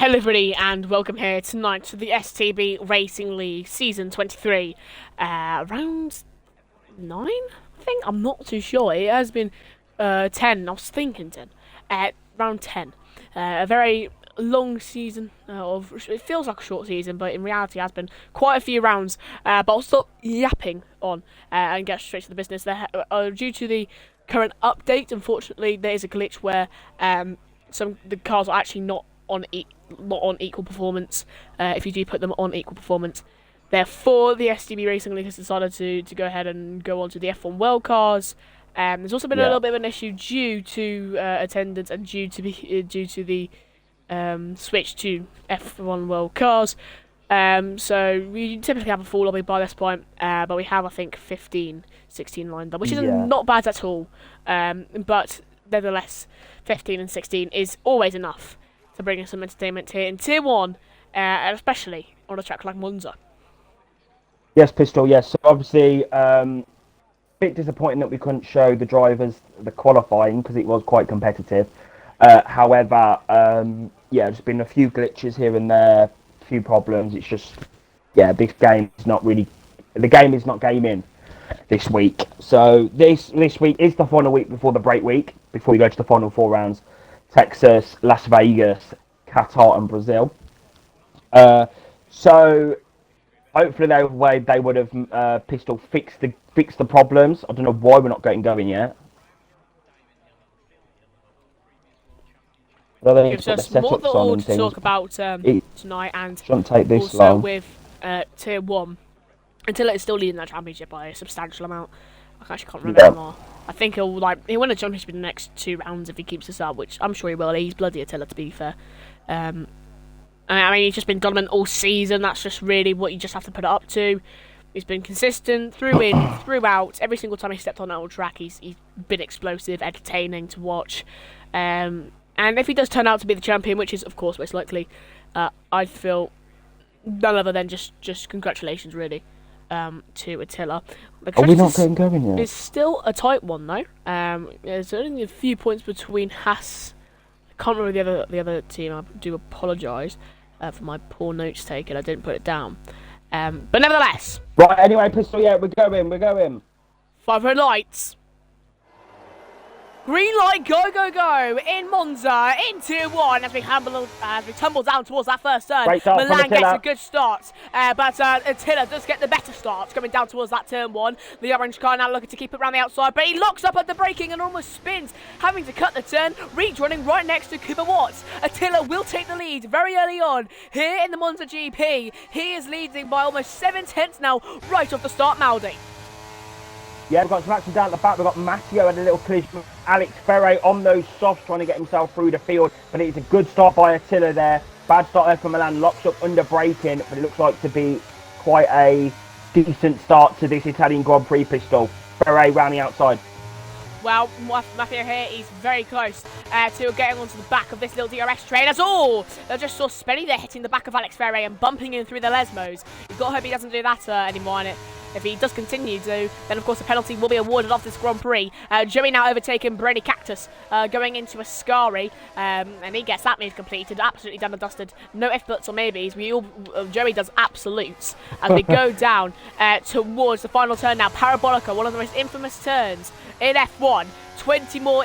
Hello everybody and welcome here tonight to the STB Racing League Season 23. Round 9, I think? I'm not too sure. It has been 10, I was thinking 10. Round 10. A very long season, it feels like a short season, but in reality it has been quite a few rounds. But I'll stop yapping on and get straight to the business. Due to the current update, unfortunately, there is a glitch where the cars are actually not on equal performance. If you do put them on equal performance, therefore the STB Racing League has decided to go ahead and go on to the F1 World Cars. There's also been a little bit of an issue due to attendance and due to the switch to F1 World Cars. So we typically have a full lobby by this point, but we have, I think, 15, 16 lined up, which is not bad at all. But nevertheless, 15 and 16 is always enough to bring us some entertainment here in Tier 1, and especially on a track like Monza. Yes, Pistol, yes. So obviously, bit disappointing that we couldn't show the drivers the qualifying because it was quite competitive. However, there's been a few glitches here and there, a few problems. It's just, this game is not really... The game is not gaming this week. So this week is the final week before the break week, before we go to the final 4 rounds. Texas, Las Vegas, Qatar and Brazil. So hopefully they would have Pistol fixed the problems. I don't know why we're not getting going yet. Gives us more than all to talk about tonight, and shouldn't take this also long. With Tier 1, until it's still leading that championship by a substantial amount. I actually can't remember anymore. I think he'll win the championship in the next 2 rounds if he keeps this up, which I'm sure he will. He's bloody Attila, to be fair. I mean, he's just been dominant all season. That's just really what you just have to put it up to. He's been consistent throughout. Every single time he stepped on that old track, he's been explosive, entertaining to watch. And if he does turn out to be the champion, which is, of course, most likely, I'd feel none other than just congratulations, really, to Attila. Are we not getting going yet? It's still a tight one, though. There's only a few points between Haas. I can't remember the other team. I do apologise for my poor notes taken. I didn't put it down. But nevertheless. Right, anyway, Pistol, we're going. 5 red lights. Green light, go, go, go, in Monza, in Tier 1, as we tumble down towards that first turn. Milan gets a good start, but Attila does get the better start, coming down towards that turn 1. The orange car now looking to keep it around the outside, but he locks up at the braking and almost spins, having to cut the turn. Reed running right next to Cooper Watts. Attila will take the lead very early on, here in the Monza GP. He is leading by almost 7/10 now, right off the start, Maldi. Yeah, we've got some action down at the back. We've got Matteo and a little collision with Alex Ferre on those softs, trying to get himself through the field. But it's a good start by Attila there. Bad start there for Milan. Locks up under braking, but it looks like to be quite a decent start to this Italian Grand Prix, Pistol. Ferre round the outside. Well, Matteo here, he's very close to getting onto the back of this little DRS train. As all, I just saw Spenny there hitting the back of Alex Ferre and bumping in through the Lesmos. You've got to hope he doesn't do that anymore. And if he does continue to, then of course a penalty will be awarded off this Grand Prix. Joey now overtaking Brady Cactus, going into Ascari, and he gets that move completed, absolutely done and dusted. No F-buts or maybes. Joey does absolutes as we go down towards the final turn now. Parabolica, one of the most infamous turns in F1. 20% more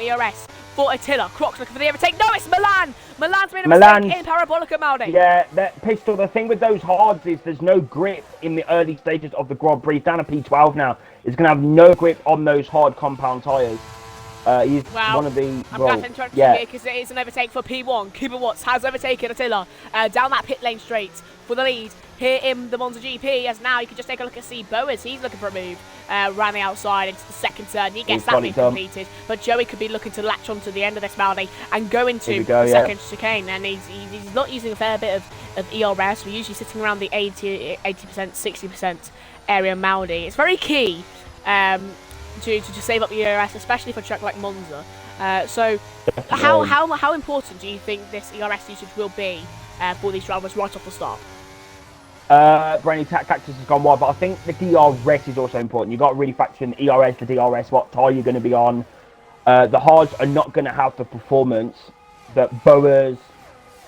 ERS for Attila. Croc's looking for the overtake. No, it's Milan. Milan's made a mistake in Parabolica, Maldi. Yeah, Pistol, the thing with those hards is there's no grip in the early stages of the Grand Prix. Down to P12 now. It's going to have no grip on those hard compound tyres. He's one of the... I'm glad to interrupt you here because it is an overtake for P1. Cooper Watts has overtaken Attila down that pit lane straight for the lead here in the Monza GP, as now you can just take a look at C. Boas. He's looking for a move around the outside into the second turn. He gets that move completed, but Joey could be looking to latch on to the end of this Maldi and go into the second chicane, and he's not using a fair bit of ERS. We're usually sitting around the 80%, 60% area Maldi. It's very key to save up the ERS, especially for a track like Monza. So how important do you think this ERS usage will be for these drivers right off the start? Brainy Cactus has gone wide, but I think the DRS is also important. You've got to really factor in the ERS, the DRS, what tyre you're going to be on. The hards are not going to have the performance that Boas,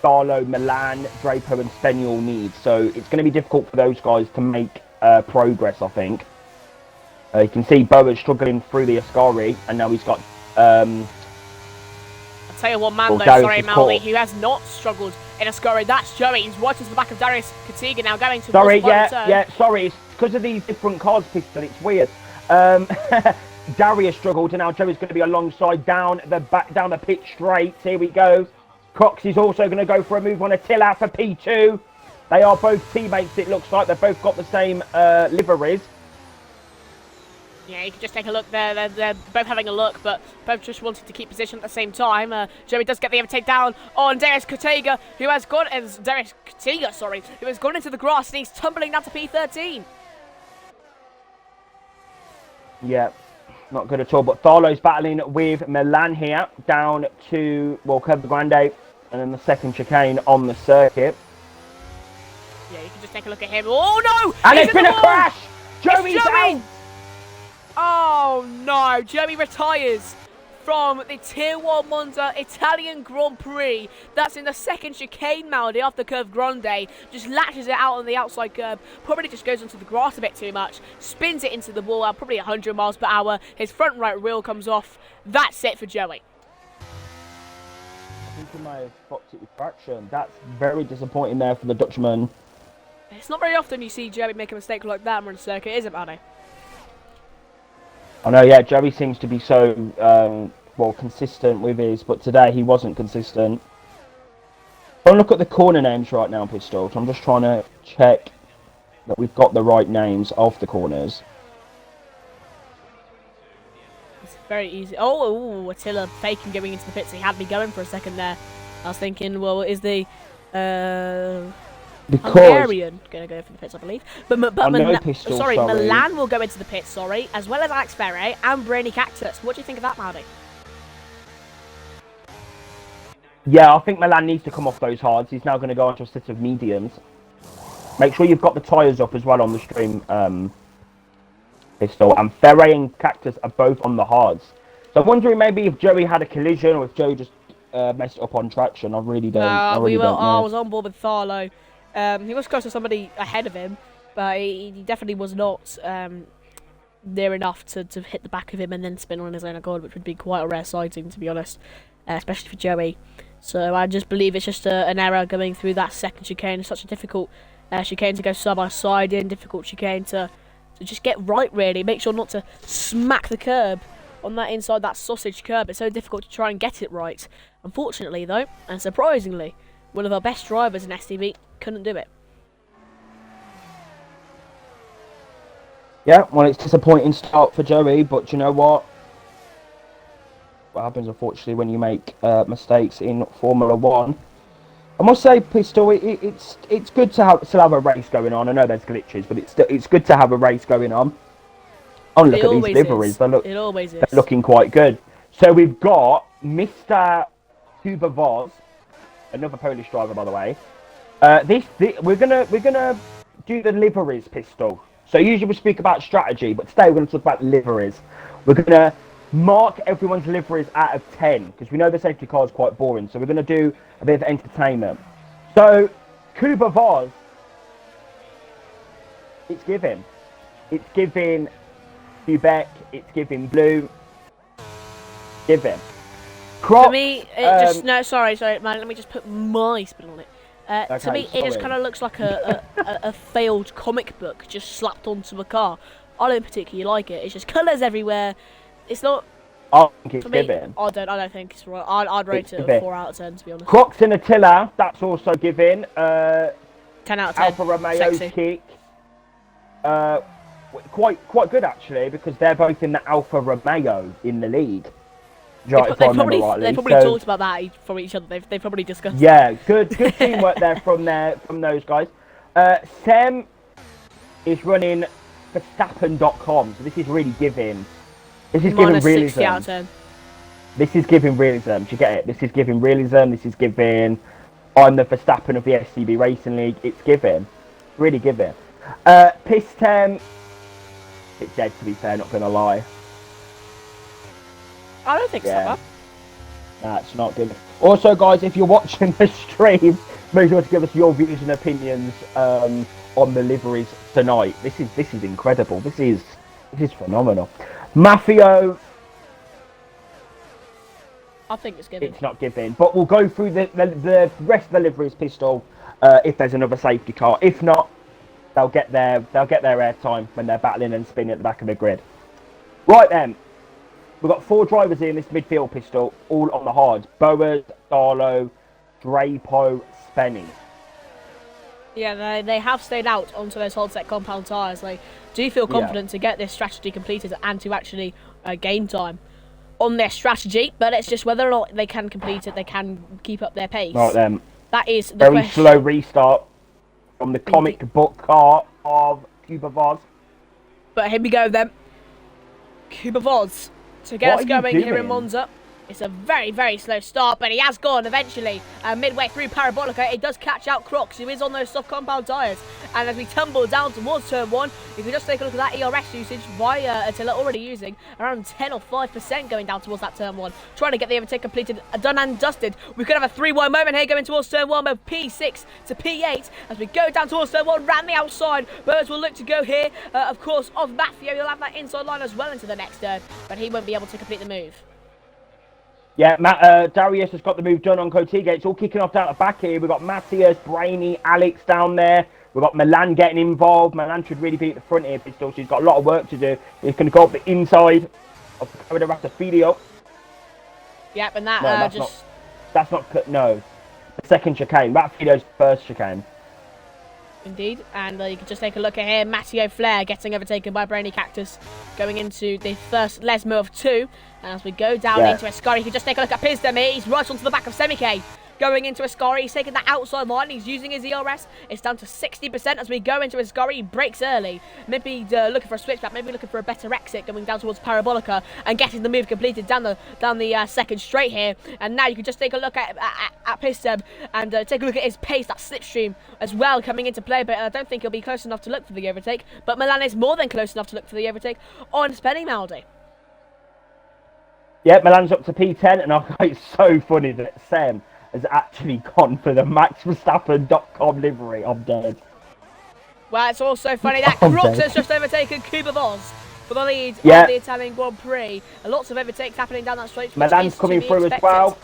Barlow, Milan, Draper, and Spaniel need. So it's going to be difficult for those guys to make progress, I think. You can see Boa's struggling through the Ascari, and now he's got. I'll tell you what, man, though, sorry, Maldy, who has not struggled in Ascari. That's Joey. He's right into the back of Darius Katiga now, going to. Sorry, sorry. It's because of these different cards, Pistol. It's weird. Darius struggled, and now Joey's going to be alongside down the pitch straight. Here we go. Cox is also going to go for a move on Attila for P2. They are both teammates, it looks like. They've both got the same liveries. Yeah, you can just take a look there. They're both having a look, but both just wanted to keep position at the same time. Joey does get the overtake down on Darius Katiga, who has gone into the grass, and he's tumbling down to P13. Yeah, not good at all. But Tharlo's battling with Milan here, down to, well, Curva Grande, and then the second chicane on the circuit. Yeah, you can just take a look at him. Oh, no! And it's been a crash! Joey's out! Oh, no. Joey retires from the Tier 1 Monza Italian Grand Prix. That's in the second chicane, Maldy, off the Curve Grande. Just latches it out on the outside curb. Probably just goes onto the grass a bit too much. Spins it into the wall at probably 100 miles per hour. His front right wheel comes off. That's it for Joey. I think he may have fucked it with traction. That's very disappointing there for the Dutchman. It's not very often you see Joey make a mistake like that on the circuit, is it, Maldy? I know, yeah, Joey seems to be so, well, consistent with his, but today he wasn't consistent. Don't look at the corner names right now, Pistol. So I'm just trying to check that we've got the right names of the corners. It's very easy. Oh, Attila faking going into the pits. He had me going for a second there. I was thinking, well, is the Hungarian going to go for the pits, I believe. But Milan will go into the pits, as well as Alex Ferre and Brainy Cactus. What do you think of that, Maldy? Yeah, I think Milan needs to come off those hards. He's now going to go onto a set of mediums. Make sure you've got the tyres up as well on the stream, Pistol. And Ferre and Cactus are both on the hards. So I'm wondering maybe if Joey had a collision or if Joey just messed up on traction. I really don't, I was on board with Tharlo. He was close to somebody ahead of him, but he definitely was not near enough to hit the back of him and then spin on his own accord, which would be quite a rare sighting, to be honest, especially for Joey. So I just believe it's just an error going through that second chicane. It's such a difficult chicane to go side by side in, difficult chicane to just get right, really. Make sure not to smack the curb on that inside, that sausage curb. It's so difficult to try and get it right. Unfortunately, though, and surprisingly, one of our best drivers in STB couldn't do it. Yeah, well, it's a disappointing start for Joey, but you know what? What happens, unfortunately, when you make mistakes in Formula 1. I must say, Pistol, it's good to still have a race going on. I know there's glitches, but it's good to have a race going on. Oh, look at these liveries. It always is. They're looking quite good. So we've got Mr. Huber Voss, another Polish driver, by the way. We're gonna do the liveries, Pistol. So usually we speak about strategy, but today we're going to talk about liveries. We're going to mark everyone's liveries out of 10 because we know the safety car is quite boring. So we're going to do a bit of entertainment. So Kuba Voss, it's giving Quebec, it's giving blue, giving. For me, sorry, man. Let me just put my spin on it. Okay, to me, it just kind of looks like a failed comic book just slapped onto a car. I don't particularly like it. It's just colours everywhere. It's not. I think it's for me, given. I don't think it's right. I'd rate it a 4 out of 10, to be honest. Crocs and Attila, that's also given. 10 out of 10. Alfa Romeo kick. Quite good actually because they're both in the Alfa Romeo in the league. They probably talked about that from each other. They probably discussed. Yeah, good teamwork there from those guys. Sem is running Verstappen.com, so this is really giving. This is giving realism. 60 out of 10. This is giving realism. Do you get it? This is giving realism. This is giving. I'm the Verstappen of the STB Racing League. It's giving, really giving. Pistem. It's dead, to be fair. Not gonna lie. I don't think so. Nah, it's not good. Also, guys, if you're watching the stream, make sure to give us your views and opinions on the liveries tonight. This is incredible. This is phenomenal. Mafio, I think it's given. it's not given, but we'll go through the rest of the liveries, Pistol. If there's another safety car, if not, they'll get their airtime when they're battling and spinning at the back of the grid. Right then. We've got 4 drivers here in this midfield, Pistol, all on the hards. Boas, Darlow, Drapo, Spenny. Yeah, they have stayed out onto those hold set compound tyres. They do feel confident to get this strategy completed and to actually gain time on their strategy, but it's just whether or not they can complete it, they can keep up their pace. Right then. That is the very question. slow restart from the comic book car of Cuba Voz. But here we go then. Cuba Voz to get us going here in Monza. It's a very, very slow start, but he has gone eventually. Midway through Parabolica, it does catch out Crocs, who is on those soft compound tyres. And as we tumble down towards turn 1, you can just take a look at that ERS usage via Attila, already using around 10 or 5% going down towards that turn 1. Trying to get the overtake completed, done and dusted. We could have a 3-1 moment here going towards turn 1 of P6 to P8 as we go down towards turn 1, round the outside. Birds will look to go here, of course, of Mafio. He'll have that inside line as well into the next turn, but he won't be able to complete the move. Yeah, Darius has got the move done on Kotiga. It's all kicking off down the back here. We've got Matthias, Brainy, Alex down there. We've got Milan getting involved. Milan should really be at the front here, Pistol. She's got a lot of work to do. He's going to go up the inside of Fidio. Yep, and that no, that's not, no. The second chicane. Fidio's first chicane. Indeed, and you can just take a look at here. Matteo Flair getting overtaken by Brainy Cactus, going into the first Lesmo of 2. And as we go down into Ascari, you can just take a look at Pizdem here. He's right onto the back of Semike. Going into Ascari, he's taking the outside line. He's using his ERS. It's down to 60% as we go into Ascari. He breaks early. Maybe looking for a switchback. Maybe looking for a better exit going down towards Parabolica and getting the move completed down the second straight here. And now you can just take a look at Pizdem and take a look at his pace, that slipstream as well coming into play. But I don't think he'll be close enough to look for the overtake. But Milan is more than close enough to look for the overtake on Spenny Maldi. Yeah, Milan's up to P10, and it's so funny that Sam has actually gone for the MaxVerstappen.com livery. I'm dead. Well, it's also funny that Crocs has just overtaken Cuba Voz for the lead of the Italian Grand Prix. And lots of overtakes happening down that straight. Milan's coming through as well.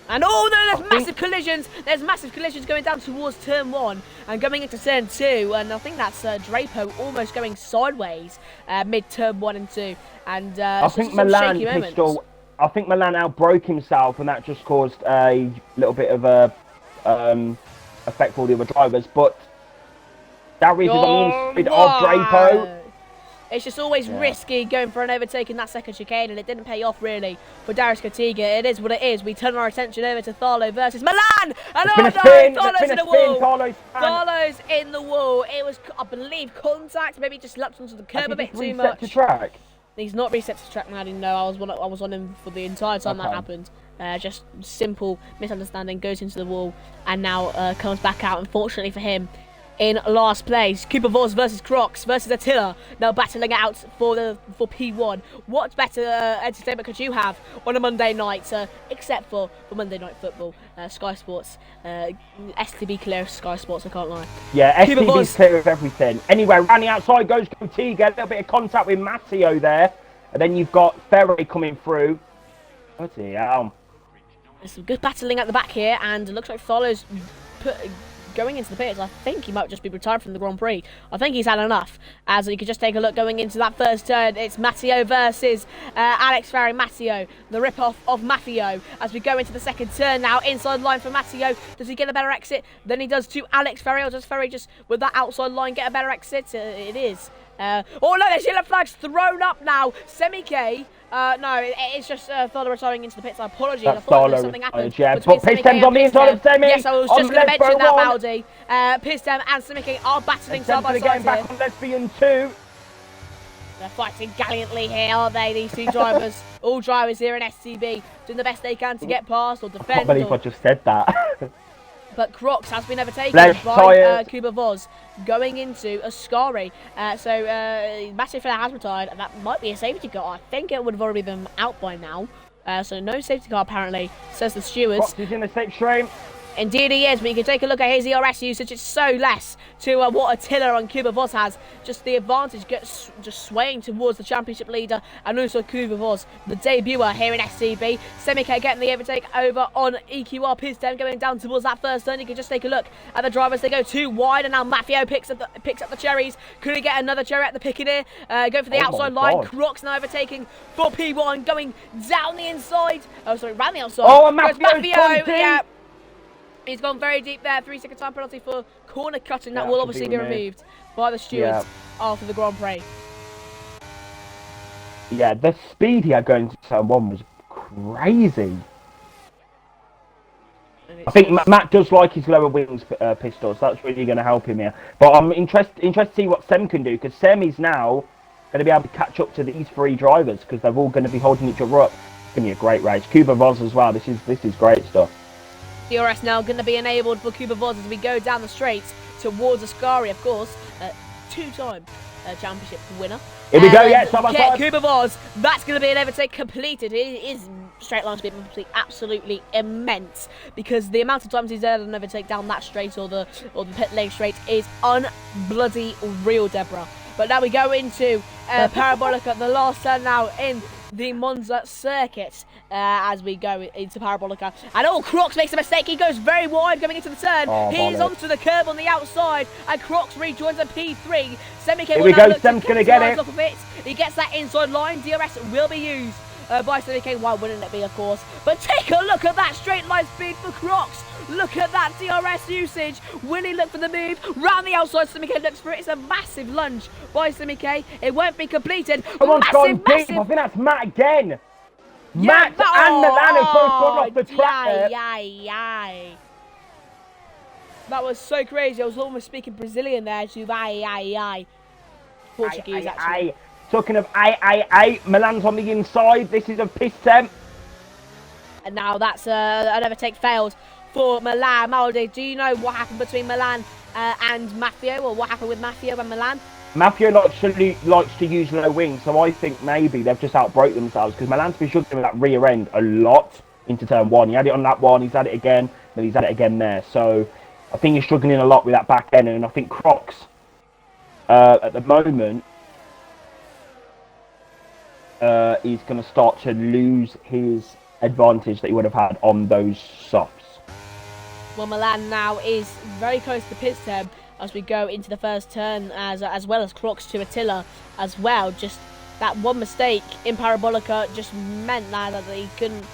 And oh no, there's massive collisions. There's massive collisions going down towards turn 1 and going into turn 2. And I think that's Drapo almost going sideways mid turn 1 and 2. And I think Milan outbroke himself, and that just caused a little bit of a effect for the other drivers. But Darius is on the inside of Drapo. It's just always risky going for an overtake in that second chicane, and it didn't pay off really for Darius Kotiga. It is what it is. We turn our attention over to Tharlo versus Milan! And oh no! Tharlo's in the wall! Tharlo's in the wall. It was, I believe, contact. Maybe just leapt onto the curb a bit too much. To track? He's not reset to track, Maddie. No, I was on him for the entire time that happened. Just simple misunderstanding, goes into the wall, and now comes back out, unfortunately for him, in last place. Cooper Voss versus Crocs versus Attila, now battling out for P1. What better entertainment could you have on a Monday night, except for Monday Night Football? Sky Sports, STB clear Sky Sports, I can't lie. Yeah, STB's clear of everything. Anyway, round the outside goes Kotiga, a little bit of contact with Matteo there, and then you've got Ferry coming through. Bloody hell. There's some good battling at the back here, and it looks like Tharlo's going into the pits. I think he might just be retired from the Grand Prix. I think he's had enough. As you can just take a look going into that first turn, it's Matteo versus Alex Ferry. Matteo, the rip-off of Mafio. As we go into the second turn now, inside line for Matteo. Does he get a better exit than he does to Alex Ferry, or does Ferry just, with that outside line, get a better exit? It is. Oh no, there's yellow flags thrown up now. Semi-K. No, it's just Tharlo retiring into the pits. I apologize. I thought something happened. Yeah, but Pistem's on the inside of Semi. Yes, I was just going to mention that, Maldi. Pistem and Semi are battling side by side back on Lesbian 2. They're fighting gallantly here, aren't they, these two drivers? All drivers here in STB doing the best they can to get past or defend. I can't believe I just said that. But Crocs has been overtaken by Cuba Voz going into Ascari. So Matthew Flair has retired, and that might be a safety car. I think it would have already been out by now. So no safety car apparently, says the stewards. Crocs is in the slipstream. Indeed he is, but you can take a look at his ERS usage. It's so less to what Attila and Kuba Voss has. Just the advantage gets just swaying towards the championship leader, and also Kuba Voss, the debuter here in STB. Semike getting the overtake over on EQR Piston, going down towards that first turn. You can just take a look at the drivers. They go too wide, and now Maffio picks up the cherries. Could he get another cherry at the pick in here? Go for the outside line. Crocs now overtaking for P1, going down the inside. Oh, sorry, round the outside. Oh, and Maffio, yeah. He's gone very deep there. 3-second time penalty for corner cutting. That will obviously be removed by the stewards after the Grand Prix. Yeah, the speed he had going to turn 1 was crazy. I think Matt does like his lower wings pistols. That's really going to help him here. But I'm interested to see what Sem can do, because Sem is now going to be able to catch up to these 3 drivers, because they're all going to be holding each other up. It's going to be a great race. Kuba Voss as well. This is great stuff. DRS now going to be enabled for Kuba Voss as we go down the straights towards Ascari, of course, 2-time championship winner. Here we go, yeah, side by side. Kuba Voss, that's going to be an overtake completed. His straight line speed must be absolutely immense, because the amount of times he's had an overtake down that straight or the pit lane straight is unbloody real, Deborah. But now we go into Parabolica, the last turn now in the Monza circuit, as we go into Parabolica. And Crocs makes a mistake. He goes very wide going into the turn. He's onto the curb on the outside, and Crocs rejoins a P3. Here we go, Sem's going to get it. He gets that inside line. DRS will be used by Semike. Why wouldn't it be, of course? But take a look at that straight line speed for Crocs. Look at that DRS usage. Will he look for the move? Round the outside, Semike looks for it. It's a massive lunge by Semike. It won't be completed. Come on, massive. I think that's Matt again. Yeah, Matt and Milan have both gone off the track. That was so crazy. I was almost speaking Brazilian there to Portuguese, actually. Talking of Milan's on the inside. This is a piss temp. And now that's an overtake failed for Milan. Malde, do you know what happened between Milan and Maffio, or what happened with Maffio and Milan? Maffio likes to use low wings, so I think maybe they've just outbroke themselves, because Milan's been struggling with that rear end a lot into turn 1. He had it on that one, he's had it again, then he's had it again there. So I think he's struggling a lot with that back end, and I think Crocs at the moment is going to start to lose his advantage that he would have had on those softs. Well, Milan now is very close to pit stop as we go into the first turn, as well as Crocs to Attila as well. Just that one mistake in Parabolica just meant that he couldn't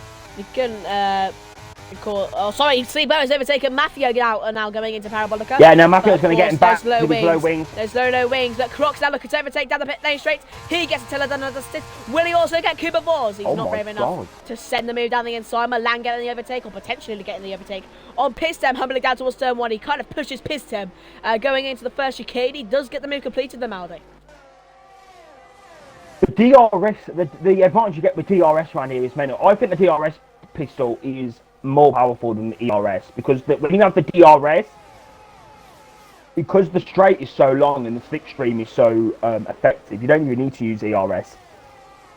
Sleepo has overtaken Maffio now going into Parabolica. Yeah, now Maffio's going to get him back with his low wings. There's low wings, but Crocs now looking to overtake down the pit lane straight. He gets Attila done another stint. Will he also get Kuba Voss? He's not brave enough to send the move down the inside. Milan getting the overtake, or potentially getting the overtake on Pistem, humbling down towards turn 1. He kind of pushes Pistem going into the first chicane. He does get the move completed, the Maldi. The DRS, the advantage you get with DRS around here is mental. I think the DRS pistol is more powerful than the ERS, because when you have the DRS, because the straight is so long and the slipstream is so effective, you don't even need to use ERS.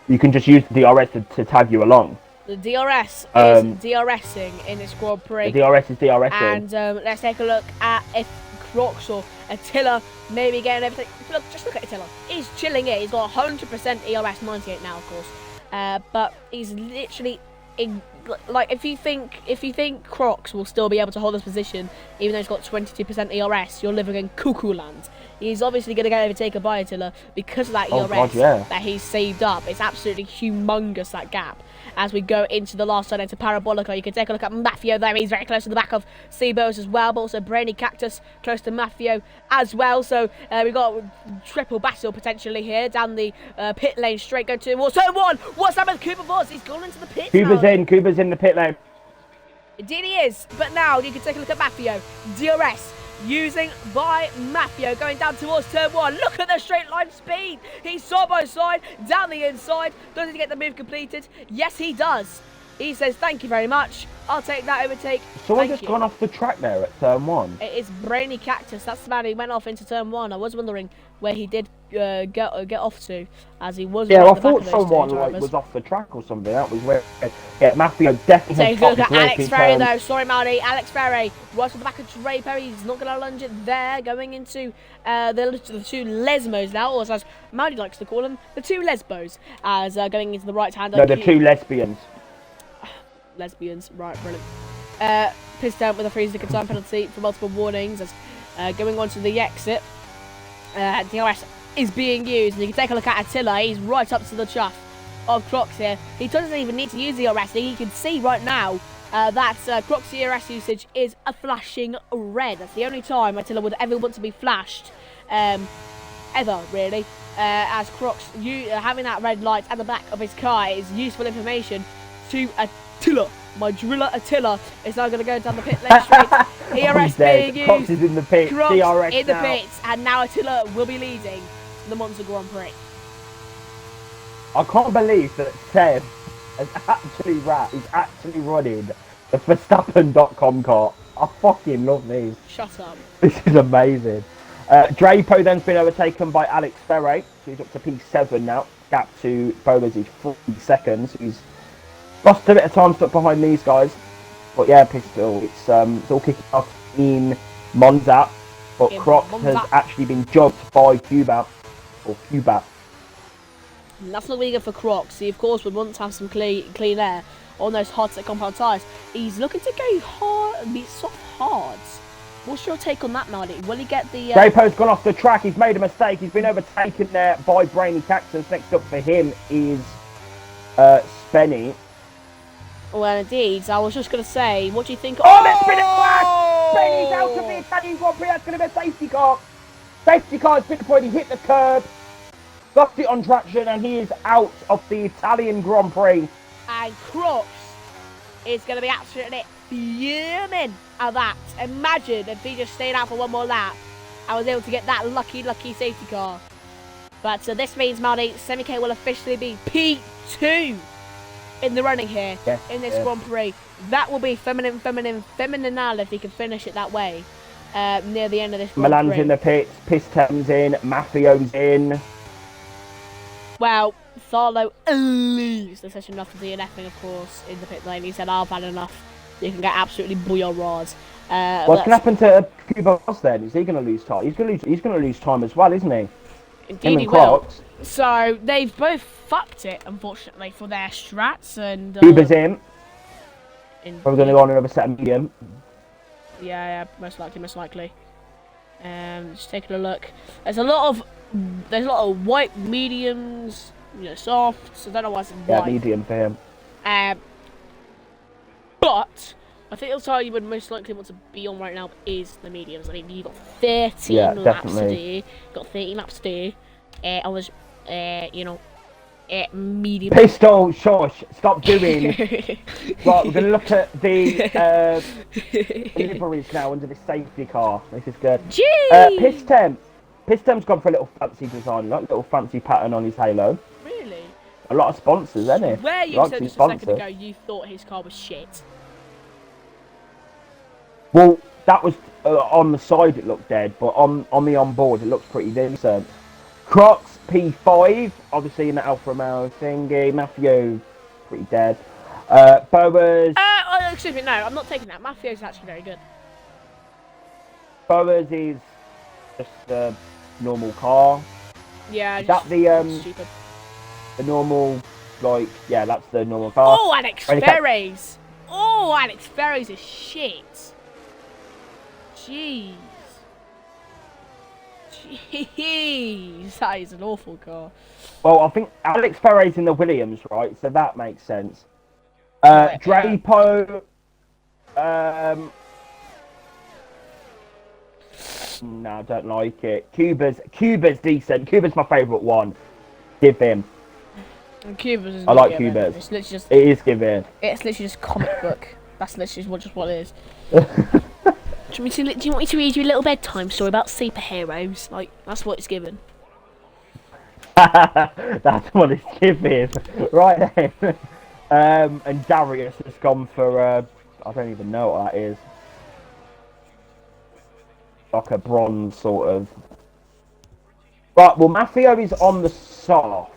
You can just use the DRS to tag you along. The DRS is DRSing in this Grand Prix. The DRS is DRSing. And let's take a look at if Crocs or Attila maybe getting everything. Look, just look at Attila. He's chilling it. He's got 100% ERS 98 now, of course. But he's literally like, if you think Crocs will still be able to hold this position, even though he's got 22% ERS, you're living in cuckoo land. He's obviously going to get overtaken by Attila because of that ERS that he's saved up. It's absolutely humongous, that gap. As we go into the last turn into Parabolica, you can take a look at Maffio there. He's very close to the back of Seabos as well, but also Brainy Cactus close to Maffio as well. So we've got triple battle potentially here down the pit lane straight going towards turn 1. What's happened with Kuba Voss? He's gone into the pit. Kuba's in the pit lane. Indeed he is, but now you can take a look at Maffio. DRS using by Maffio going down towards turn 1. Look at the straight line speed. He's side by side down the inside. Does he get the move completed? Yes, he does. He says thank you very much. I'll take that overtake. Someone Thank just you. gone off the track there at turn 1. It is Brainy Cactus. That's the man who went off into turn 1. I was wondering where he did get off to, as he was Yeah, right I at the back thought of those someone two like drivers. was off the track or something. That was weird. Yeah, Maffio definitely Take has a look got at his Alex racing Ferry turn. though. Sorry, Marty. Alex Ferry right at the back of Draper. He's not going to lunge it there. Going into the two Lesmos now, or as Marty likes to call them, the two Lesbos. As going into the right hand. No, the two lesbians. Lesbians. Right, brilliant. Pissed out with a 3-second time penalty for multiple warnings. As going on to the exit. DRS is being used. And you can take a look at Attila. He's right up to the chuff of Crocs here. He doesn't even need to use the DRS. He can see right now that Crocs' DRS usage is a flashing red. That's the only time Attila would ever want to be flashed. Ever, really. As Crocs, having that red light at the back of his car is useful information to Attila. My driller Attila is now going to go down the pit lane straight. DRS being used. Crocs is in the pit. Crocs DRS in the now. pits, and now Attila will be leading the Monza Grand Prix. I can't believe that Seb is actually running the Verstappen.com car. I fucking love these. Shut up. This is amazing. Drapo then's been overtaken by Alex Ferre. So he's up to P7 now. Gap to Bolas is 40 seconds. He's lost a bit of time stuck behind these guys. But yeah, Pistol, it's all kicking off in Monza. But In Crocs Monza. has actually been jumped by Cuba. And that's not really good for Crocs. He, of course, would want to have some clean air on those hard set compound tyres. He's looking to go hard, soft hards. What's your take on that, Marty? Will he get the... Drapo's gone off the track. He's made a mistake. He's been overtaken there by Brainy Cactus. Next up for him is Spenny. Well, indeed. I was just going to say, what do you think... Oh, there's been a crash! Spenny's out of the Italian Grand Prix. That's going to be a safety car. Safety car has been deployed. He hit the curb, lost it on traction, and he is out of the Italian Grand Prix. And Crocs is going to be absolutely fuming at that. Imagine if he just stayed out for one more lap and was able to get that lucky safety car. But this means, Marty, Semi-K will officially be P2 in the running here in this Grand Prix. That will be phenomenal if he can finish it that way near the end of this Grand Milan's Prix. in the pits, Pistem's in, Maffio's in. Well, Tharlo leaves the session after DNFing, of course, in the pit lane. He said, I've had enough. You can get absolutely booyah-rod. What's going to happen to Cuba Ross then? Is he going to lose time? He's going to lose time as well, isn't he? Indeed he will. So they've both fucked it, unfortunately, for their strats. And Cuba's in. We're going to go on another set of medium. Yeah, most likely. Just taking a look. There's a lot of white mediums, softs. I don't know why it's white. Yeah, medium for him. But I think the tire you would most likely want to be on right now is the mediums. I mean, you've got 13 laps to do. You've got 13 laps to do. On this, medium. Pistol, shush, stop doing. Right, we're going to look at the liveries now under the safety car. This is good. Pistem's gone for a little fancy design, like little fancy pattern on his halo. Really? A lot of sponsors, isn't it? Where you said just a second ago you thought his car was shit. Well, that was on the side it looked dead, but on the onboard it looks pretty decent. Crocs P5, obviously in the Alfa Romeo thingy. Maffio, pretty dead. Boas. Excuse me, no, I'm not taking that. Maffio's actually very good. Boas is just a normal car. Yeah, is that stupid. The normal, like, yeah, that's the normal car. Oh, Alex Ferries. Oh, Alex Ferries is shit. Jeez. That is an awful car. Well, I think Alex Ferre's in the Williams, right? So that makes sense. Drapo. No, I don't like it. Cuba's decent. Cuba's my favourite one. Give him. And Cuba's is I like given. Cuba's. It's literally just. It is given. It's literally just comic book. That's literally just what it is. Do you want me to read you a little bedtime story about superheroes? Like, that's what it's given. That's what it's given. Right then. And Darius has gone for I don't even know what that is. Like a bronze sort of. Right, well, Mafio is on the soft.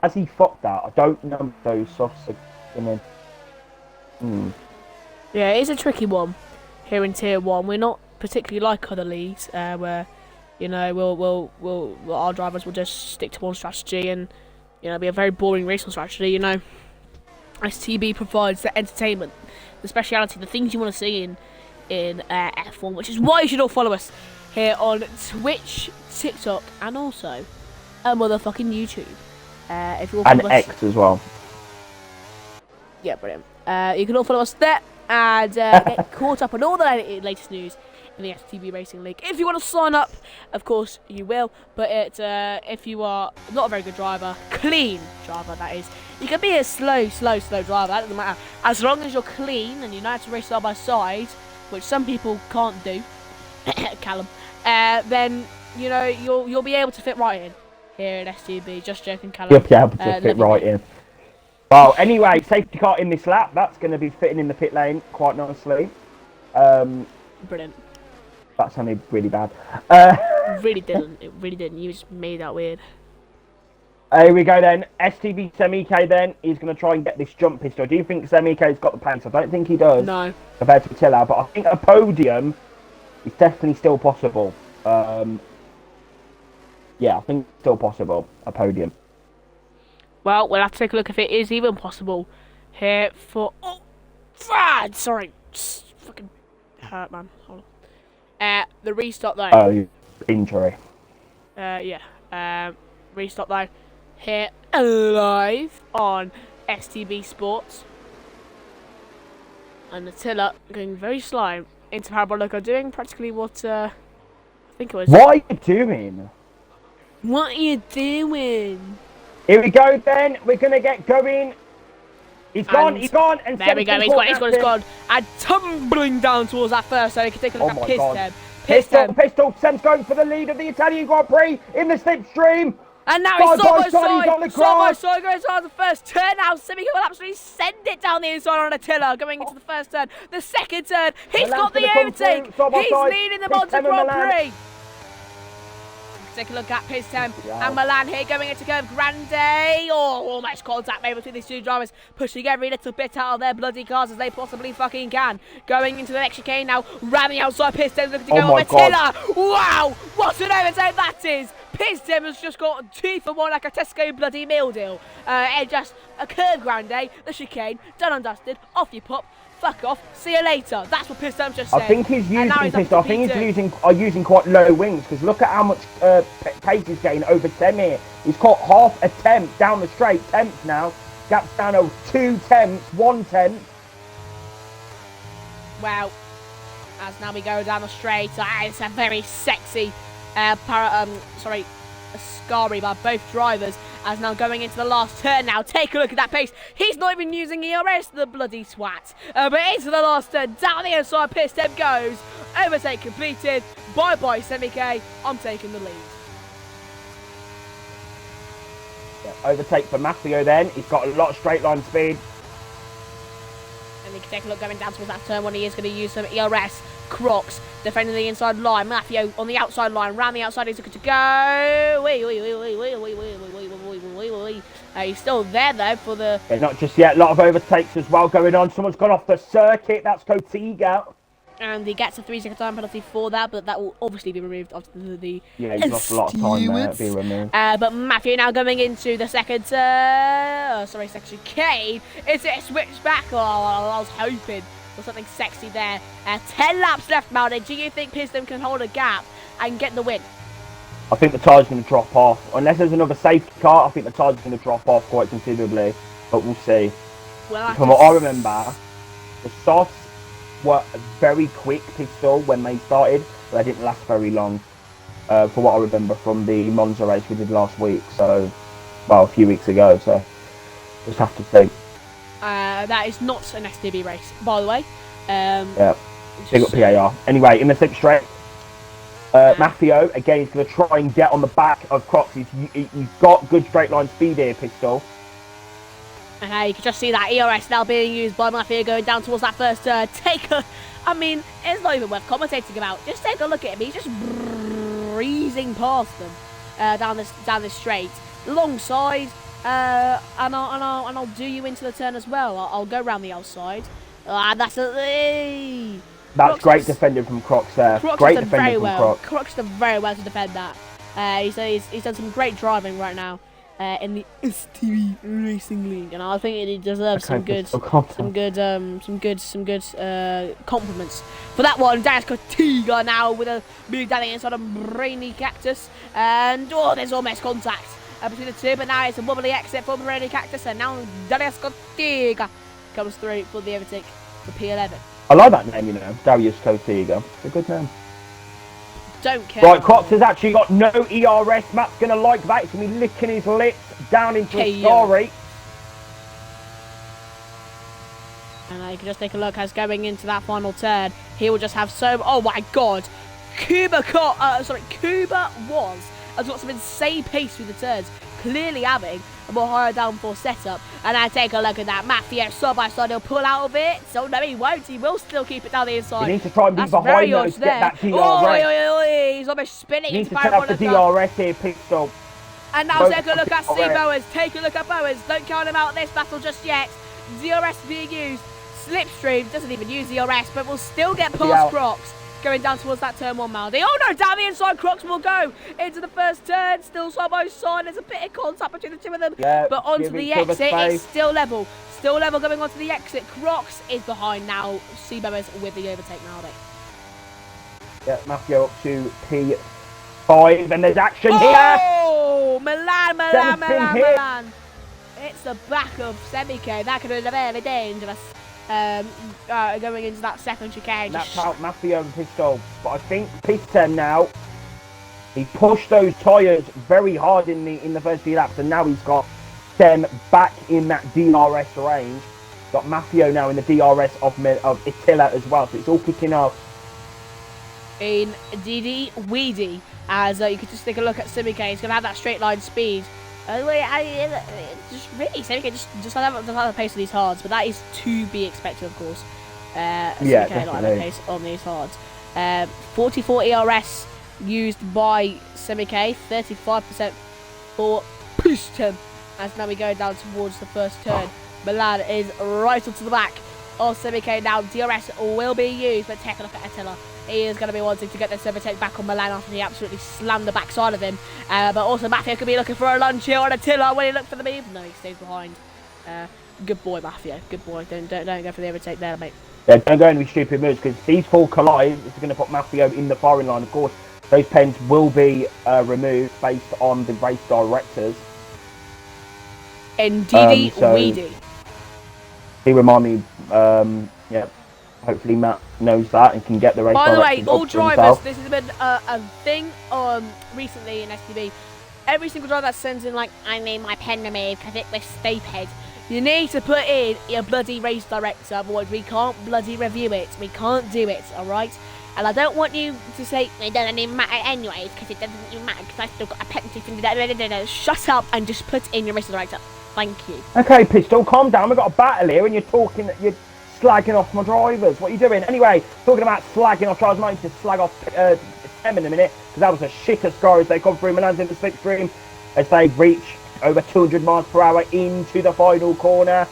Has he fucked that? I don't know if those softs are coming in. Yeah, it is a tricky one here in Tier 1. We're not particularly like other leagues where, you know, our drivers will just stick to one strategy and, you know, be a very boring racing strategy, you know. STB provides the entertainment, the speciality, the things you want to see in F1, which is why you should all follow us here on Twitch, TikTok, and also motherfucking YouTube. If you all follow And us, X as well. yeah, brilliant. You can all follow us there and get caught up on all the latest news in the STB Racing League. If you want to sign up, of course you will, but if you are not a very good driver, clean driver that is, you can be a slow driver, that doesn't matter. As long as you're clean and you know how to race side by side, which some people can't do, Callum, then, you know, you'll be able to fit right in here at STB. Just joking, Callum. You'll be able to fit right in. Well, anyway, safety car in this lap. That's going to be fitting in the pit lane quite nicely. Brilliant. That sounded really bad. It really didn't. It really didn't. You just made that weird. Here we go then. STB Semike then is going to try and get this jump pistol. Do you think Semike's got the pace? I don't think he does. No. Compared to Attila, but I think a podium is definitely still possible. Yeah, I think it's still possible. A podium. Well, we'll have to take a look if it is even possible here for... Oh, Brad! Sorry. Just fucking hurt, man. Hold on. The restart, though. Oh, injury. Yeah. Restart, though. Here, live on STB Sports. And Attila going very slow into Parabolico, doing practically what, I think it was... What are you doing? What are you doing? Here we go then. We're going to get going. He's gone. And there we go. He's gone. And tumbling down towards that first, so he can take a look at Piston. Pistol. Sem's going for the lead of the Italian Grand Prix in the slipstream. And now he's side by side, going inside the first turn. Now Simico will absolutely send it down the inside on Attila, going into the first turn. The second turn, he's got the overtake. He's leading the Monza Grand Prix. Take a look at Piston and Milan here going into Curve Grande. Oh, almost contact made between these two drivers, pushing every little bit out of their bloody cars as they possibly fucking can. Going into the next chicane now, ramming outside Piston, looking to go on Attila. Wow, what an overtake that is. Piston has just got 2 for 1 like a Tesco bloody meal deal. Just a Curve Grande, the chicane, done and dusted, off you pop. Fuck off. See you later. That's what Piston just said. I think he's using quite low wings because look at how much pace he's getting over Semi. He's caught half a tenth down the straight. Tenth now. Gap's down over 2 tenths, 1 tenth. Wow. As now we go down the straight, it's a very sexy Ascari by both drivers. As now going into the last turn now, take a look at that pace. He's not even using ERS, the bloody swat. But into the last turn, down the inside, Piston goes. Overtake completed. Bye-bye, Semike. I'm taking the lead. Yeah, overtake for Mafio then. He's got a lot of straight line speed. And you can take a look going down towards that turn when he is going to use some ERS. Crocs defending the inside line. Mafio on the outside line. Round the outside, he's looking to go. He's still there though for the... Yeah, not just yet. A lot of overtakes as well going on. Someone's gone off the circuit. That's Cotiga. And he gets a 3-second time penalty for that, but that will obviously be removed after the... Yeah, he's lost a lot of time there. It'll be removed. But Mafio now going into the second chicane. Is it a switch back? Oh, I was hoping for something sexy there. 10 laps left, Malden. Do you think Piston can hold a gap and get the win? I think the tyre's going to drop off. Unless there's another safety car, I think the tyre's going to drop off quite considerably. But we'll see. Well, from what I remember, the softs were very quick pistol when they started, but they didn't last very long. For what I remember from the Monza race we did last week. So, well, a few weeks ago. So, just have to see. That is not an STB race, by the way. Yeah, big up PAR. Anyway, in the sixth straight, Mafio, again, he's going to try and get on the back of Crocs. He's got good straight line speed here, Pistol. And you can just see that ERS now being used by Mafia going down towards that first turn. I mean, it's not even worth commentating about. Just take a look at him. He's just breezing past them down this straight, long side, and I'll do you into the turn as well. I'll go round the outside. That's a. That's great defending from Crocs there. Great defending from Crocs. Crocs done very well to defend that. He's done some great driving right now in the STB Racing League, and I think he deserves some good compliments for that one. Darius Cortiga now with a move down the inside of Brainy Cactus, and there's almost contact between the two, but now it's a wobbly exit for Brainy Cactus, and now Darius Cortiga comes through for the overtake for P11. I like that name, Darius Cortiga. It's a good name. Don't care. Right, Crocs has actually got no ERS. Matt's going to like that. He's going to be licking his lips down into a story. And you can just take a look as going into that final turn. He will just have oh my god. Cuba has got some insane pace through the turns. Clearly having a more higher downforce setup. And I take a look at that. Mafia side by side, he'll pull out of it. So no, he won't. He will still keep it down the inside. He needs to try and be behind those to get that DRS. He's almost spinning. He needs to set up the DRS here, Pistol. And now take a look at C. Bowers. Take a look at Bowers. Don't count him out in this battle just yet. DRS being used. Slipstream doesn't even use DRS, but will still get past Crocs. Going down towards that turn 1, Maldi. Oh no, down the inside, Crocs will go into the first turn. Still side by side. There's a bit of contact between the two of them. Yeah, but onto the exit, it's still level. Still level going onto the exit. Crocs is behind now. Seabowers with the overtake, Maldi. Yeah, Mafia up to P5, and there's action here. Oh, Milan. It's the back of Semike. That could have been very dangerous. Going into that second chicane. That's out Mafia and Pistol. But I think Piston now, he pushed those tyres very hard in the first few laps, and now he's got them back in that DRS range. Got Mafia now in the DRS of Attila as well, so it's all kicking off. In Didi Weedy, as you could just take a look at Semike. He's going to have that straight line speed. Just really, Semike just have the pace of these hards, but that is to be expected, of course. Yeah, definitely. The pace on these hards. 44 ERS used by Semike, 35% for Piston. As now we go down towards the first turn. Milan is right onto the back of Semike now. DRS will be used, but take a look at Attila. He is going to be wanting to get this overtake back on Milan after he absolutely slammed the backside of him. But also Mafia could be looking for a lunge here on Attila when he looked for the move. No, he stays behind. Good boy, Mafia. Good boy. Don't go for the overtake there, mate. Yeah, don't go into stupid moves, because these four collide. This is going to put Mafia in the firing line. Of course, those pens will be removed based on the race directors. Indeedy Weedy. He remind me, yeah. Hopefully Matt knows that and can get the race. By the way, all drivers, this has been a thing recently in STB. Every single driver that sends in like, I need my pen removed because it was stupid. You need to put in your bloody race director, otherwise we can't bloody review it. We can't do it, alright? And I don't want you to say, it doesn't even matter anyways, because it doesn't even matter because I still got a penalty from the... Shut up and just put in your race director. Thank you. Okay, Pistol, calm down. We've got a battle here and you're talking... slagging off my drivers. What are you doing? Anyway, talking about slagging off drivers, I might need to slag off them in a minute, because that was a shitter score as they come through Milan's in the slipstream as they reach over 200 miles per hour into the final corner.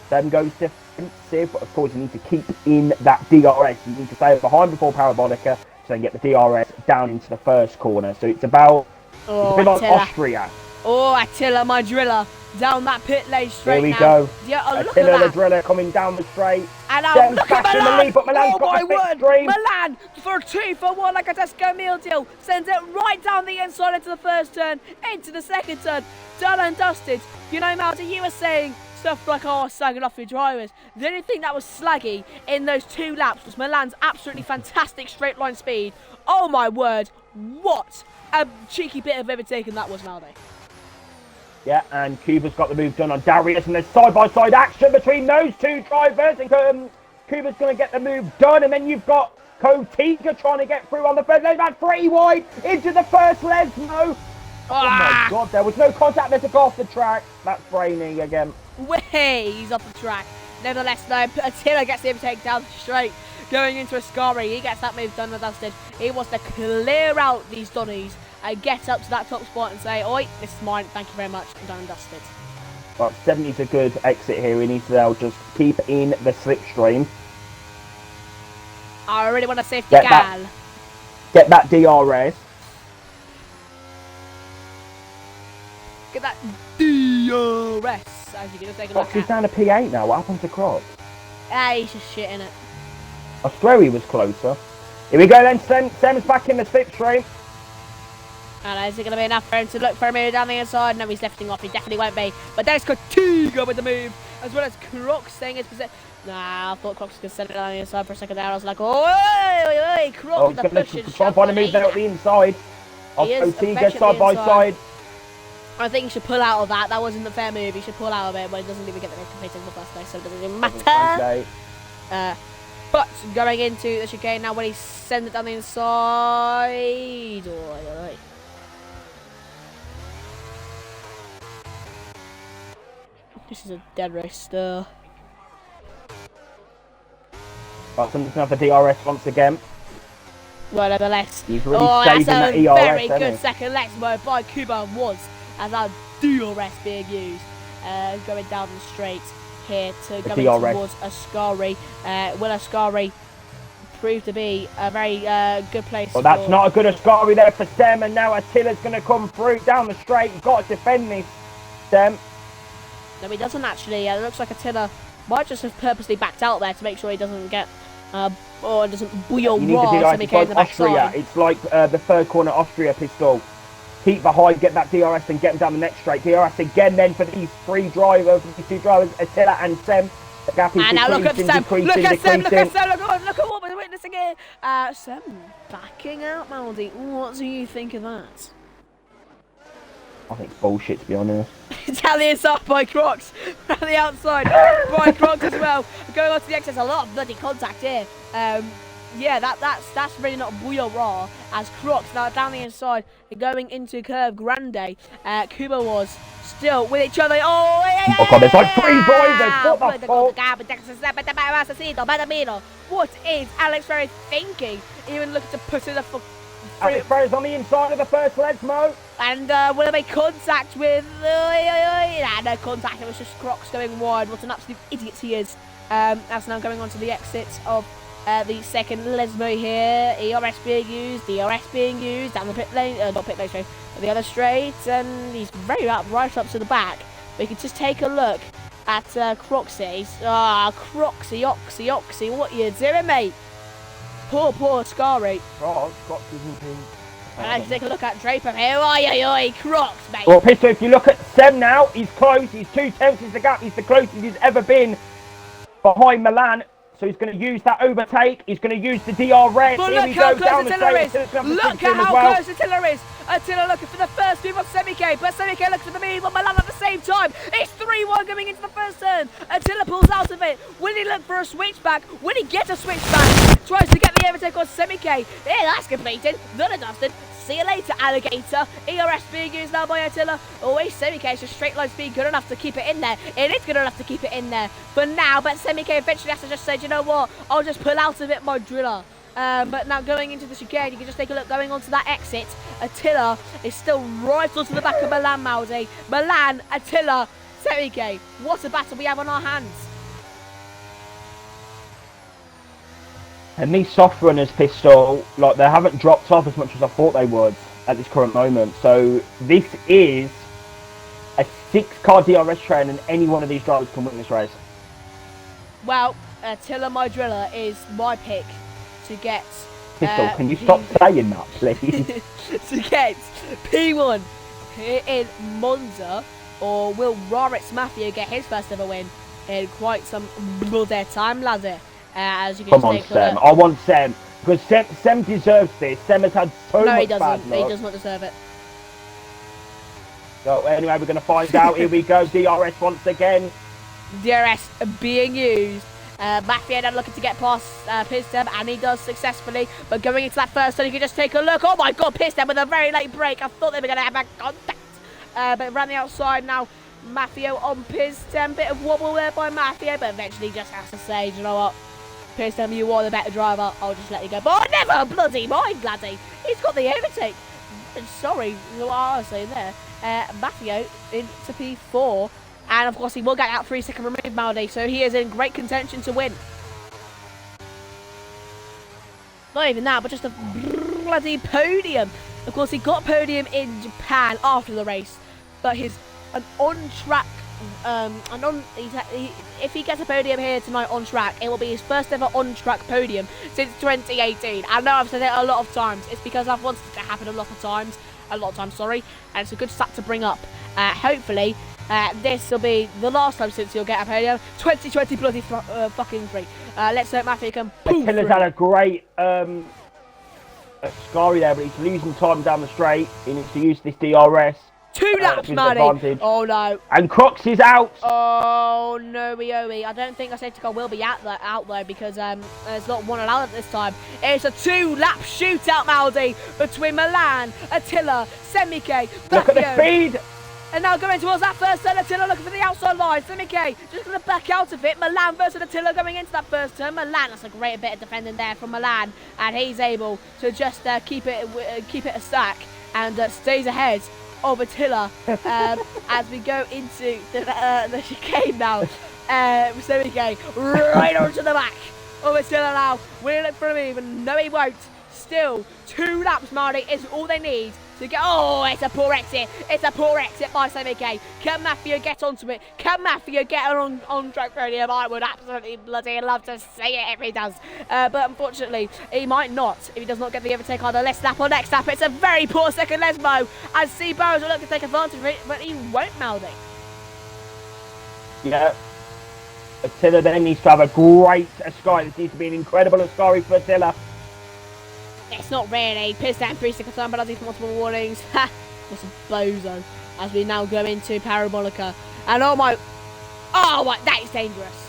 Then goes defensive, but of course you need to keep in that DRS. You need to stay behind before Parabolica so then get the DRS down into the first corner. So it's about it's a bit like Austria. Oh, Attila, my driller. Down that pit lane straight. Here we go. Yeah, look Attila at that. the driller coming down the straight. And now look at Milan. The lead, but Milan's got the stream. Milan for 2 for 1 like a Tesco meal deal. Sends it right down the inside into the first turn, into the second turn. Done and dusted. You know, Maldi, you were saying stuff like, oh, slagging off your drivers. The only thing that was slaggy in those 2 laps was Milan's absolutely fantastic straight line speed. Oh my word, what a cheeky bit of overtaking that was, Maldi. Yeah, and Cuba's got the move done on Darius, and there's side-by-side action between those 2 drivers, and Cuba's going to get the move done, and then you've got Kotika trying to get through on the first lane, about 3 wide into the first Lesmo. Oh my god, there was no contact there to go off the track. That's Brainy again. Way, he's off the track. Nevertheless, though, Attila gets the overtake down the straight. Going into Ascari, he gets that move done and dusted. He wants to clear out these Donnies and get up to that top spot and say, oi, this is mine, thank you very much, I'm done and dusted. But 70's a good exit here. He needs to now just keep in the slipstream. I really want a safety Get gal. Get that DRS. Get that DRS. As you can just take a look Crocs is at. down to P8 now. What happened to Crocs? Ah, he's just shitting it. I swear he was closer. Here we go then. Sem's back in the slipstream. And is it going to be enough for him to look for a move down the inside? No, he's lifting off. He definitely won't be. But there's Cortiga with the move, as well as Crocs staying his position. Nah, I thought Crocs could send it down the inside for a second there. I was like, oi, Crocs with the push and try and find a move there at the inside. Cortiga side by side. I think he should pull out of that. That wasn't a fair move. He should pull out of it, but he doesn't even get the race completed in the first place, so it doesn't even matter. Okay. But going into the chicane now, when he sends it down the inside. Oi. This is a dead race still. But another DRS once again. Well, nevertheless. He's really saving that ERS, very good second let's move by Kuba was as our DRS being used. Going down the straight here to going towards Ascari. Will Ascari prove to be a very good place? Well, that's not a good Ascari there for Sem, and now Attila's going to come through down the straight. You've got to defend this, Sem. No, he doesn't actually. It looks like Attila might just have purposely backed out there to make sure he doesn't get or doesn't booyah raw so he came in the backside. It's like the third corner Austria pistol. Keep behind, get that DRS and get them down the next straight. DRS again then for these two drivers, Attila and Sem. The gap is now look at Sem, decreasing. look at what we're witnessing here. Sem backing out, Maldi. What do you think of that? I think it's bullshit, to be honest. Italian side by Crocs. Around the outside by Crocs as well. Going on to the exit, a lot of bloody contact here. Yeah, that's really not booyah raw. As Crocs now down the inside, going into Curve Grande. Kuba was still with each other. Oh God, there's like three drivers. What the fuck? What is Alex Ferry thinking? Even looking to put in the Alex Ferry's on the inside of the first leg, Mo. And will they make contact with... Nah, no contact. It was just Crocs going wide. What an absolute idiot he is. That's now going on to the exit of the second Lesmo here. ERS being used. DRS being used. Down the pit lane. Not pit lane straight. But the other straight. And he's very right up to the back. We can just take a look at Croxy. Croxy, Oxy. What you doing, mate? Poor Ascari. Crocs isn't in. And let's take a look at Draper here. Oi, Crocs, mate. Well, Pistol, if you look at Sem now, he's close. He's 2/10 is the gap. He's the closest he's ever been behind Milan. So he's going to use that overtake. He's going to use the DRS. But look how close Attila is. Look at how close Attila is. Attila looking for the first move of Semike. But Semike looks for the move of Milan at the same time. It's 3-1 going into the first turn. Attila pulls out of it. Will he look for a switchback? Will he get a switchback? Tries to get the overtake on Semike. Yeah, that's completed. None of dusted. See you later, alligator. ERS being used now by Attila. Always Semike is just straight line speed good enough to keep it in there. It is good enough to keep it in there for now, but Semike eventually has to just say, you know what, I'll just pull out of it, my driller. But now going into the chicane, you can just take a look going onto that exit. Attila is still right onto the back of Milan, Maldi. Milan, Attila, Semike. What a battle we have on our hands. And these soft runners, Pistol, like they haven't dropped off as much as I thought they would at this current moment. So this is a 6-car DRS train, and any one of these drivers can win this race. Well, Attila, my driller, is my pick to get... Pistol, can you stop saying that, please? To get P1 here in Monza, or will Raritz Matthew get his first ever win in quite some bloody time, laddie? As you can Come on, Sem. I want Sem. Because Sem deserves this. Sem has had so much bad luck. No, he doesn't. He does not deserve it. So, anyway, we're going to find out. Here we go. DRS once again. DRS being used. Matthew now looking to get past Pistem, and he does successfully. But going into that first turn, you can just take a look. Oh my God, Pistem with a very late break. I thought they were going to have a contact. But around the outside now, Maffio on piston. Bit of wobble there by Maffio, but eventually just has to say, you know what? Piston, you are the better driver. I'll just let you go. But I never bloody mind, laddie. He's got the overtake. Sorry, what I was saying there. Maffio into P4. And of course, he will get that 3-second remove, Maldi. So he is in great contention to win. Not even that, but just a bloody podium. Of course, he got podium in Japan after the race, but an on-track, if he gets a podium here tonight on track, it will be his first ever on-track podium since 2018. I know I've said it a lot of times. It's because I've wanted it to happen a lot of times, sorry, and it's a good stat to bring up. Hopefully, this will be the last time since he'll get a podium. 2020 bloody fucking free. Let's hope Matthew can boom through. Attila's had a great Ascari there, but he's losing time down the straight. He needs to use this DRS. 2 laps, Maddie. Oh no. And Crocs is out. Oh no, Owie. I don't think our safety car will be out though because there's not one allowed at this time. It's a 2-lap shootout, Maldi, between Milan, Attila, Semike, Look at the speed. And now going towards that first turn, Attila looking for the outside line. Semike just going to back out of it. Milan versus Attila going into that first turn. Milan, that's a great bit of defending there from Milan, and he's able to just keep it a stack and stays ahead of Attila as we go into the chicane now. Semike right onto the back of Attila now. Will it for him? Even no, he won't. Still, 2 laps, Marty, is all they need to get. Oh, it's a poor exit. It's a poor exit by Semike. Can Maffio get onto it? Can Maffio get on track podium? I would absolutely bloody love to see it if he does. But unfortunately, he might not if he does not get the overtake either this lap or next lap. It's a very poor second Lesmo as Seabows will look to take advantage of it, but he won't, Maldi. Yeah. Attila then needs to have a great Ascari. This needs to be an incredible Ascari for Attila. It's not really. Pissed down 3-second time, but I think multiple warnings. Ha! What's a bozo? As we now go into Parabolica. And oh my, that is dangerous.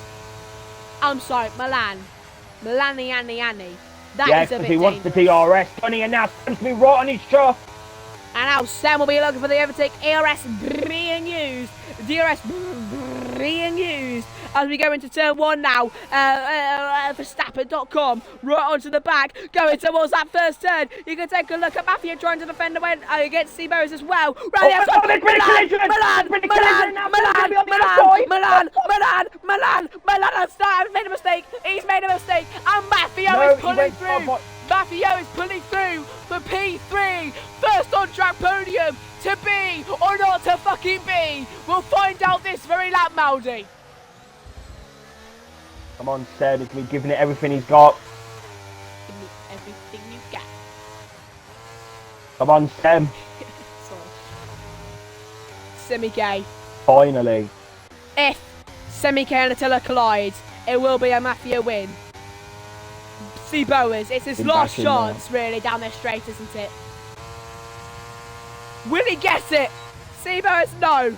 I'm sorry, Milan. Milani. That is a bit dangerous. He wants the DRS. Tony, and now Sam's to be right on his trough. And now Sam will be looking for the overtake. ERS being used. DRS being used. As we go into turn 1 now, Verstappen.com, right onto the back, going towards that first turn. You can take a look at Matthew trying to defend away against Seabows as well. Milan, has made a mistake. He's made a mistake, and Maffio is pulling through. Maffio is pulling through for P3. First on track podium to be or not to fucking be. We'll find out this very lap, Maldi. Come on, Seb, he's been giving it everything he's got. Give me everything you got. Come on, Seb. Semike. Finally. If Semike and Attila collide, it will be a Maffio win. See Bowers, it's his last chance really down there straight, isn't it? Will he get it? See Bowers, no.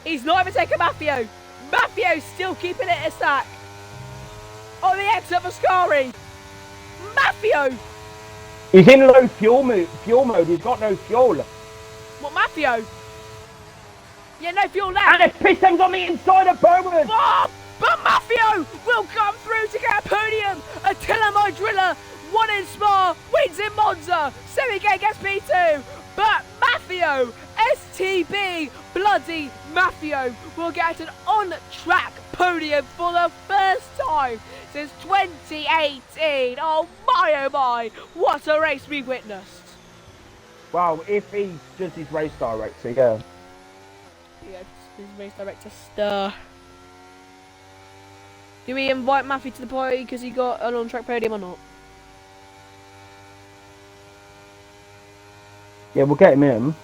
He's not even taking Maffio. Maffio's still keeping it a stack. On the exit of Ascari. Maffio. He's in low fuel mode. He's got no fuel. What, Maffio? Yeah, no fuel left. And the piston's on the inside of Bowman. Oh, but Maffio will come through to get a podium. Attila, my driller, won in Spa, wins in Monza. Semike gets P2. But Maffio, STB, bloody Maffio, will get an on-track podium for the first time since 2018. Oh my, what a race we witnessed. Wow, if he does his race director, yeah. Yeah, his race director star. Do we invite Maffio to the party because he got an on-track podium or not? Yeah, we'll get him in.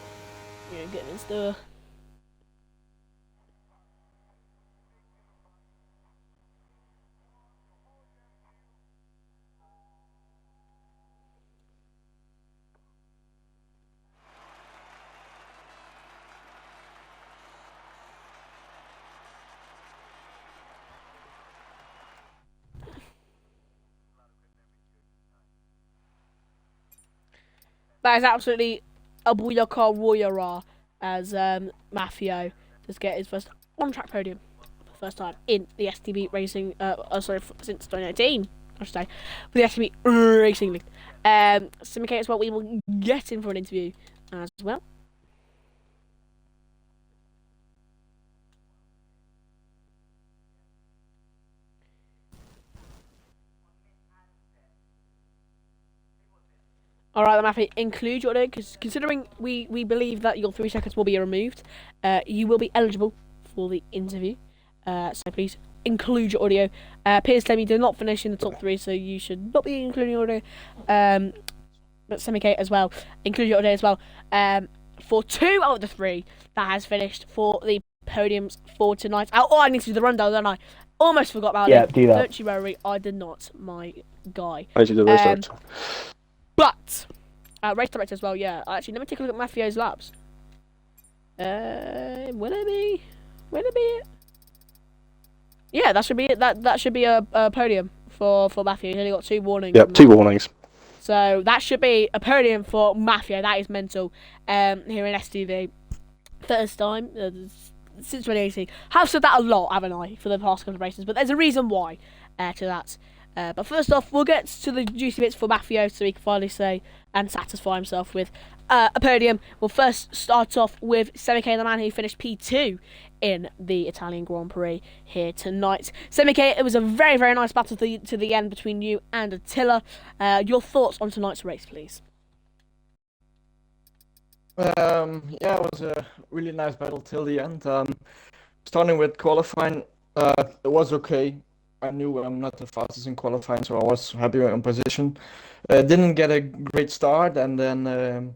Yeah, get him in stir. That is absolutely a booyaka warrior as Maffio does get his first on-track podium for the first time in the STB racing. Since 2019, I should say, with the STB Racing League. Simicate as well. We will get in for an interview as well. All right, Matthew, include your audio, because considering we believe that your 3 seconds will be removed, you will be eligible for the interview. So please include your audio. Piers Lemmy did not finish in the top 3, so you should not be including your audio. But Semicate as well, include your audio as well. For 2 out of the 3 that has finished for the podiums for tonight. Oh, I need to do the rundown, don't I? Almost forgot about it. Yeah, do that. Don't you worry, I did not, my guy. I did the race director. But race director as well, yeah. Actually, let me take a look at Maffio's laps. Will it be it? Yeah, that should be it. That should be a podium for Maffio. He's only got 2 warnings. Yep, 2 warnings. So that should be a podium for Maffio. That is mental. Here in STV, first time since 2018. I've said that a lot, haven't I, for the past couple of races? But there's a reason why to that. But first off, we'll get to the juicy bits for Maffio so he can finally say and satisfy himself with a podium. We'll first start off with Semicate, the man who finished P2 in the Italian Grand Prix here tonight. Semicate, it was a very, very nice battle to the end between you and Attila. Your thoughts on tonight's race, please? Yeah, it was a really nice battle till the end. Starting with qualifying, it was okay. I knew I'm not the fastest in qualifying, so I was happy in position. Didn't get a great start, and then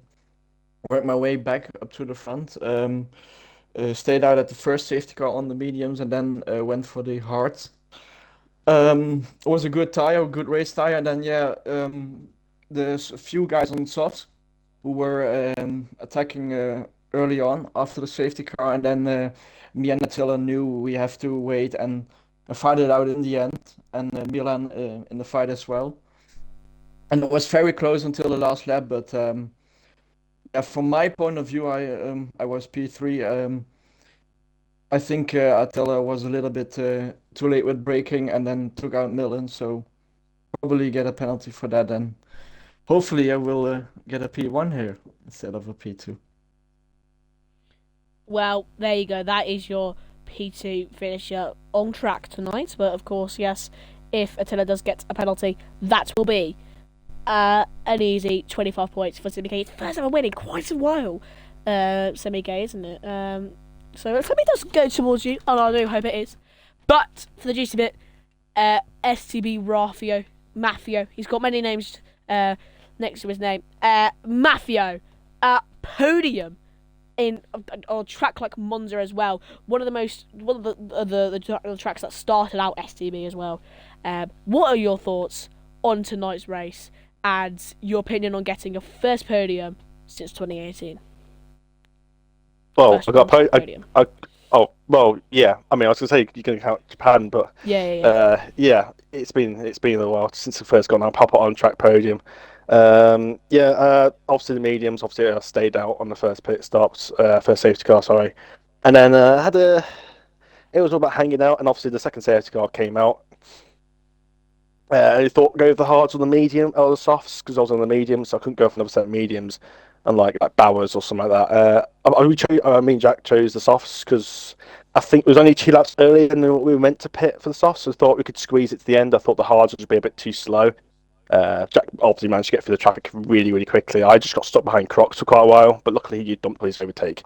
worked my way back up to the front. Stayed out at the first safety car on the mediums, and then went for the hards. It was a good tire, good race tire, and then there's a few guys on softs who were attacking early on after the safety car, and then me and Attila knew we have to wait and fight it out in the end, and Milan in the fight as well. And it was very close until the last lap, but from my point of view, I was P3. I think Attila was a little bit too late with braking and then took out Milan, so probably get a penalty for that, and hopefully I will get a P1 here instead of a P2. Well, there you go. That is your P2 finisher on track tonight. But of course, yes, if Attila does get a penalty, that will be an easy 25 points for Semicate. First ever win in quite a while, Semicate, isn't it? So let me just go towards you, and I do hope it is. But for the juicy bit, STB Maffio. He's got many names next to his name. Maffio, podium in on a track like Monza as well. One of the tracks that started out STB as well. What are your thoughts on tonight's race and your opinion on getting your first podium since 2018? Well, First I got podium. well, yeah. I mean, I was gonna say you can count Japan, but Yeah. It's been a while since I first got on proper on track podium. Obviously the mediums. Obviously, I stayed out on the first pit stops, first safety car. Sorry, and then it was all about hanging out, and obviously the second safety car came out. I thought go with the hards or the medium or the softs because I was on the mediums, so I couldn't go for another set of mediums, and like Bowers or something like that. Me and Jack chose the softs because I think it was only 2 laps earlier than we were meant to pit for the softs, so I thought we could squeeze it to the end. I thought the hards would just be a bit too slow. Jack obviously managed to get through the traffic really, really quickly. I just got stuck behind Crocs for quite a while, but luckily he dumped his overtake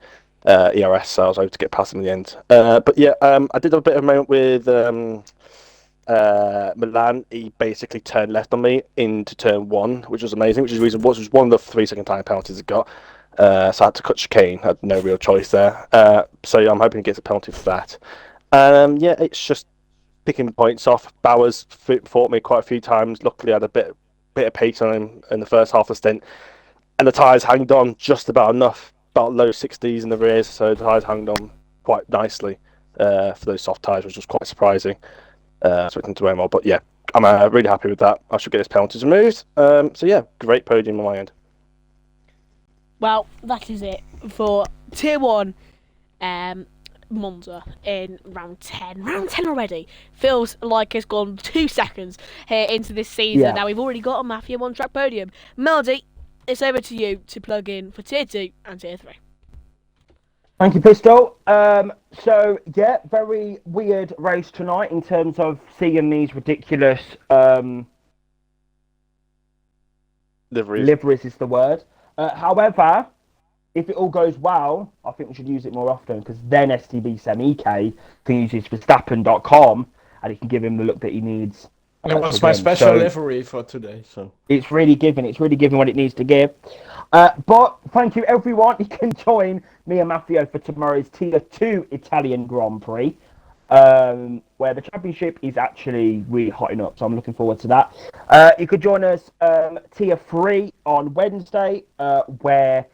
ERS, so I was able to get past him in the end. I did have a bit of a moment with Milan. He basically turned left on me into turn 1, which was amazing, which was one of the 3-second time penalties I got. So I had to cut chicane, had no real choice there. So I'm hoping he gets a penalty for that. It's just picking points off. Bowers fought me quite a few times. Luckily, I had a bit of pace on him in the first half of the stint, and the tyres hanged on just about enough, about low 60s in the rears, so the tyres hanged on quite nicely for those soft tyres, which was quite surprising. Switching to Omar, but yeah, I'm really happy with that. I should get his penalties removed. Great podium on my end. Well, that is it for Tier 1 Monza in round 10. Round 10 already. Feels like it's gone 2 seconds here into this season. Yeah. Now we've already got a Mafia 1 track podium. Melody, it's over to you to plug in for Tier 2 and Tier 3. Thank you, Pistol. So, yeah, very weird race tonight in terms of seeing these ridiculous liveries is the word. However, if it all goes well, I think we should use it more often because then STB Sam EK can use his Verstappen.com and he can give him the look that he needs. And it was my special livery for today, so it's really giving what it needs to give. But thank you, everyone. You can join me and Matteo for tomorrow's Tier 2 Italian Grand Prix, where the championship is actually really hotting up. So I'm looking forward to that. You could join us Tier 3 on Wednesday, where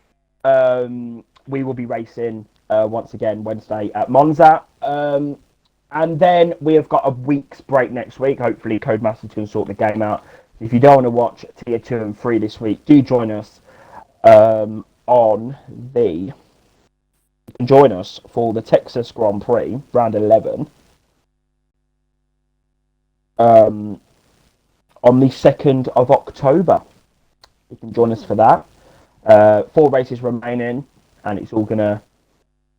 we will be racing once again Wednesday at Monza. And then we have got a week's break next week. Hopefully, Codemasters can sort the game out. If you don't want to watch Tier 2 and 3 this week, do join us you can join us for the Texas Grand Prix, round 11, on the 2nd of October. You can join us for that. 4 races remaining, and it's all gonna.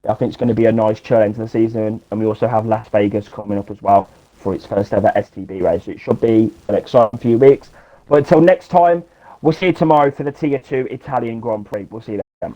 I think it's going to be a nice chill end to the season, and we also have Las Vegas coming up as well for its first ever STB race. It should be an exciting few weeks. But until next time, we'll see you tomorrow for the Tier 2 Italian Grand Prix. We'll see you then.